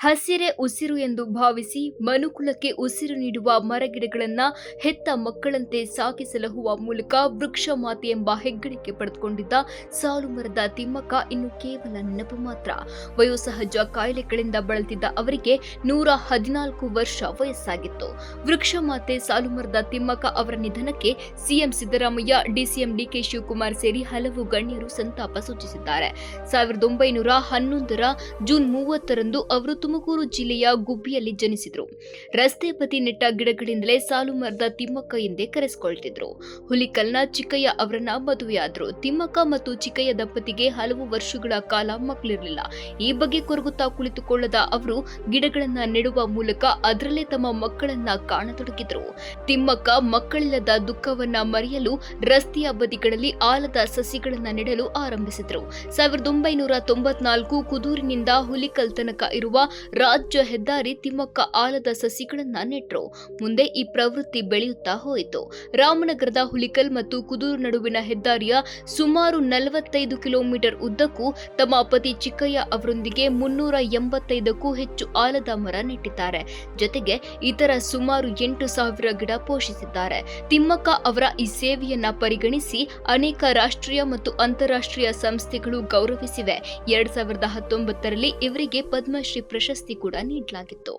ಹಸಿರೇ ಉಸಿರು ಎಂದು ಭಾವಿಸಿ ಮನುಕುಲಕ್ಕೆ ಉಸಿರು ನೀಡುವ ಮರಗಿಡಗಳನ್ನು ಹೆತ್ತ ಮಕ್ಕಳಂತೆ ಸಾಗಿಸಲಹುವ ಮೂಲಕ ವೃಕ್ಷ ಮಾತೆ ಎಂಬ ಹೆಗ್ಗಳಿಕೆ ಪಡೆದುಕೊಂಡಿದ್ದ ಸಾಲುಮರದ ತಿಮ್ಮಕ್ಕ ಇನ್ನು ಕೇವಲ ನೆನಪು ಮಾತ್ರ. ವಯೋಸಹಜ ಕಾಯಿಲೆಗಳಿಂದ ಬಳಲ್ತಿದ್ದ ಅವರಿಗೆ 114 ವರ್ಷ ವಯಸ್ಸಾಗಿತ್ತು. ವೃಕ್ಷ ಮಾತೆ ಸಾಲುಮರದ ತಿಮ್ಮಕ್ಕ ಅವರ ನಿಧನಕ್ಕೆ CM Siddaramaiah, DCM D K Shivakumar ಸೇರಿ ಹಲವು ಗಣ್ಯರು ಸಂತಾಪ ಸೂಚಿಸಿದ್ದಾರೆ. 1911ರ ಜೂನ್ 30ರಂದು ಅವರು ತುಮಕೂರು ಜಿಲ್ಲೆಯ ಗುಬ್ಬಿಯಲ್ಲಿ ಜನಿಸಿದರು. ರಸ್ತೆ ಬದಿ ನೆಟ್ಟ ಗಿಡಗಳಿಂದಲೇ ಸಾಲುಮರದ ತಿಮ್ಮಕ್ಕ ಎಂದೇ ಕರೆಸಿಕೊಳ್ತಿದ್ರು. ಹುಲಿಕಲ್ನ ಚಿಕ್ಕಯ್ಯ ಅವರನ್ನ ಮದುವೆಯಾದ್ರು. ತಿಮ್ಮಕ್ಕ ಮತ್ತು ಚಿಕ್ಕಯ್ಯ ದಂಪತಿಗೆ ಹಲವು ವರ್ಷಗಳ ಕಾಲ ಮಕ್ಕಳಿರಲಿಲ್ಲ. ಈ ಬಗ್ಗೆ ಕೊರಗುತ್ತಾ ಕುಳಿತುಕೊಳ್ಳದ ಅವರು ಗಿಡಗಳನ್ನ ನೆಡುವ ಮೂಲಕ ಅದರಲ್ಲೇ ತಮ್ಮ ಮಕ್ಕಳನ್ನ ಕಾಣತೊಡಗಿದ್ರು. ತಿಮ್ಮಕ್ಕ ಮಕ್ಕಳಿಲ್ಲದ ದುಃಖವನ್ನ ಮರೆಯಲು ರಸ್ತೆಯ ಬದಿಗಳಲ್ಲಿ ಆಲದ ಸಸಿಗಳನ್ನ ನೆಡಲು ಆರಂಭಿಸಿದ್ರು. 1994 ಕುದೂರಿನಿಂದ ಹುಲಿಕಲ್ ತನಕ ಇರುವ ರಾಜ್ಯ ಹೆದ್ದಾರಿ ತಿಮ್ಮಕ್ಕ ಆಲದ ಸಸಿಗಳನ್ನ ನೆಟ್ರು. ಮುಂದೆ ಈ ಪ್ರವೃತ್ತಿ ಬೆಳೆಯುತ್ತಾ ಹೋಯಿತು. ರಾಮನಗರದ ಹುಲಿಕಲ್ ಮತ್ತು ಕುದೂರು ನಡುವಿನ ಹೆದ್ದಾರಿಯ ಸುಮಾರು 45 ಕಿಲೋಮೀಟರ್ ಉದ್ದಕ್ಕೂ ತಮ್ಮ ಪತಿ ಚಿಕ್ಕಯ್ಯ ಅವರೊಂದಿಗೆ 385ಕ್ಕೂ ಹೆಚ್ಚು ಆಲದ ಮರ ನೆಟ್ಟಿದ್ದಾರೆ. ಜೊತೆಗೆ ಇತರ ಸುಮಾರು 8,000 ಗಿಡ ಪೋಷಿಸಿದ್ದಾರೆ. ತಿಮ್ಮಕ್ಕ ಅವರ ಈ ಸೇವೆಯನ್ನ ಪರಿಗಣಿಸಿ ಅನೇಕ ರಾಷ್ಟ್ರೀಯ ಮತ್ತು ಅಂತಾರಾಷ್ಟ್ರೀಯ ಸಂಸ್ಥೆಗಳು ಗೌರವಿಸಿವೆ. 2019ರಲ್ಲಿ ಇವರಿಗೆ ಪದ್ಮಶ್ರೀ ಪ್ರಶಸ್ತಿ ಕೂಡ ನೀಡಲಾಗಿತ್ತು.